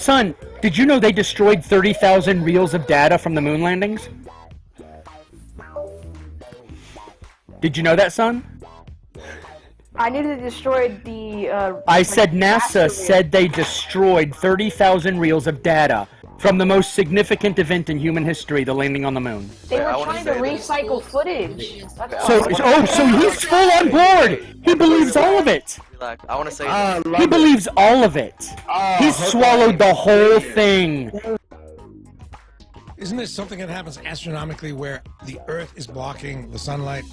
son, did you know they destroyed 30,000 reels of data from the moon landings? Did you know that, son? I knew they destroyed the. I said NASA said they destroyed 30,000 reels of data from the most significant event in human history, the landing on the moon. They were trying to recycle footage. So he's full on board. He believes all of it. Relax. I want to say He believes all of it. He swallowed the whole thing. Isn't there something that happens astronomically where the Earth is blocking the sunlight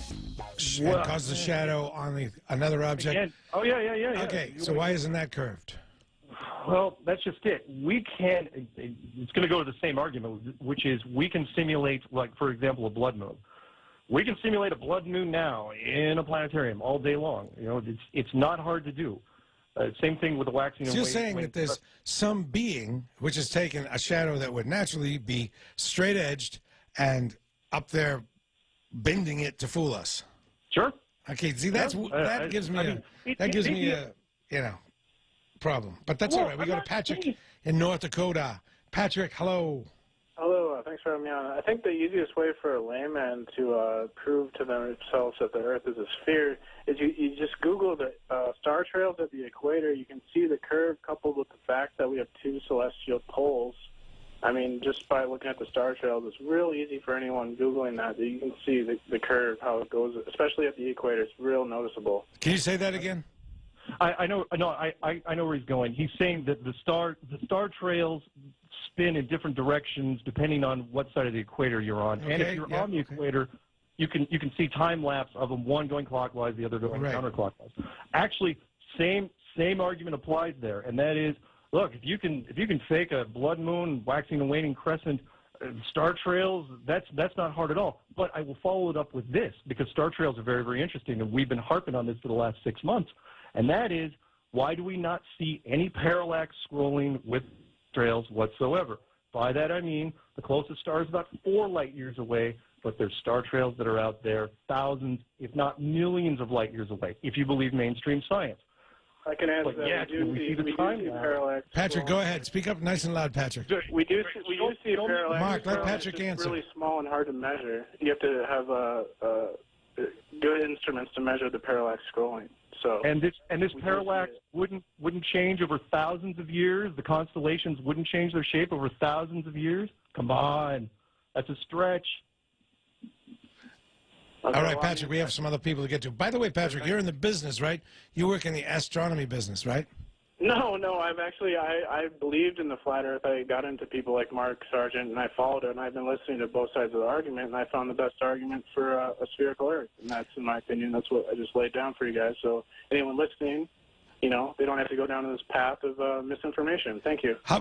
and causes a shadow on another object? Again, yeah. Okay, so why isn't that curved? Well, that's just it. We can't. It's going to go to the same argument, which is we can simulate, like for example, a blood moon. We can simulate a blood moon now in a planetarium all day long. You know, it's not hard to do. Same thing with the waxing. So you're saying that there's some being which has taken a shadow that would naturally be straight edged and up there bending it to fool us. Sure. Okay. See, that gives me a problem. But that's all right. We go to Patrick in North Dakota. Patrick, hello. Hello, thanks for having me on. I think the easiest way for a layman to prove to themselves that the Earth is a sphere is you just Google the star trails at the equator. You can see the curve coupled with the fact that we have two celestial poles. I mean, just by looking at the star trails, it's real easy for anyone Googling that you can see the curve, how it goes, especially at the equator. It's real noticeable. Can you say that again? I know where he's going. He's saying that the star trails spin in different directions depending on what side of the equater you're on. Okay, and if you're on the equator, you can see time lapse of them, one going clockwise, the other going counterclockwise. Actually, same argument applies there, and that is, look, if you can fake a blood moon, waxing and waning crescent, star trails, that's not hard at all. But I will follow it up with this, because star trails are very, very interesting, and we've been harping on this for the last 6 months. And that is, why do we not see any parallax scrolling with trails whatsoever? By that I mean the closest star is about 4 light years away, but there's star trails that are out there thousands, if not millions of light years away, if you believe mainstream science. I can answer But that. yet, we do see parallax. Patrick, go ahead. Speak up nice and loud, Patrick. We do see parallax. Mark, let Patrick answer. It's really small and hard to measure. You have to have good instruments to measure the parallax scrolling. So, and this parallax wouldn't change over thousands of years. The constellations wouldn't change their shape over thousands of years. Come on, that's a stretch. Okay, all right, Patrick, we have some other people to get to. By the way, Patrick, you're in the business, right? You work in the astronomy business, right? No, I've actually, I believed in the flat Earth. I got into people like Mark Sargent, and I followed it, and I've been listening to both sides of the argument, and I found the best argument for a spherical Earth, and that's, in my opinion, that's what I just laid down for you guys. So anyone listening, they don't have to go down this path of misinformation. Thank you. How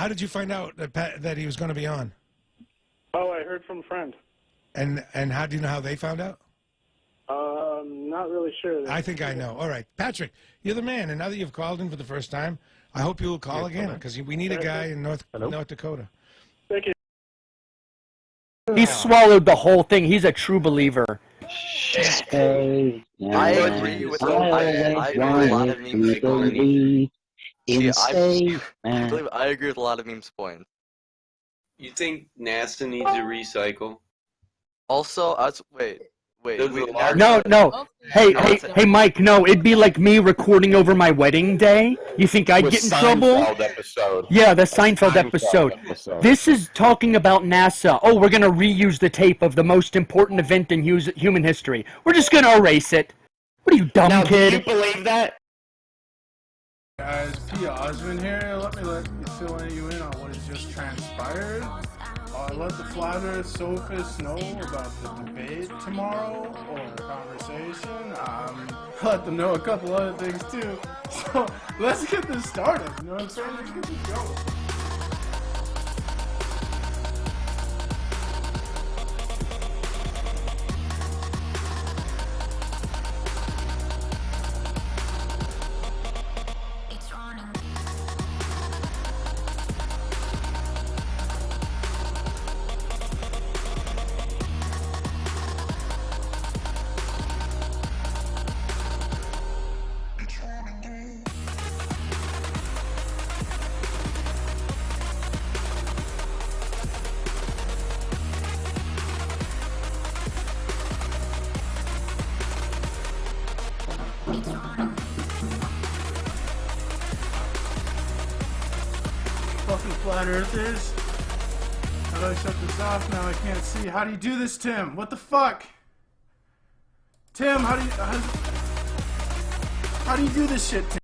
did you find out that he was going to be on? Oh, I heard from a friend. And how do you know how they found out? Not really sure. I think I know. All right, Patrick, you're the man, and now that you've called in for the first time, I hope you will call again, because we need a guy in North Dakota. Thank you. He swallowed the whole thing. He's a true believer. I agree with a lot of memes points. I agree with a lot of memes points. You think NASA needs to recycle? Also, wait. No. Hey, Mike. No, it'd be like me recording over my wedding day. You think I'd get in trouble? Episode. Yeah, the Seinfeld episode. This is talking about NASA. Oh, we're gonna reuse the tape of the most important event in human history. We're just gonna erase it. What are you, dumb kid? Do you believe that? Guys, P. Osmond here. Let me fill you in on what has just transpired. Let the Flat Earth sophists know about the debate tomorrow, or the conversation. Let them know a couple other things too. So let's get this started. You know what I'm saying? Let's get this going. Fucking flat earthers. How do I shut this off now? I can't see. How do you do this, Tim? What the fuck? Tim, how do you do this shit, Tim?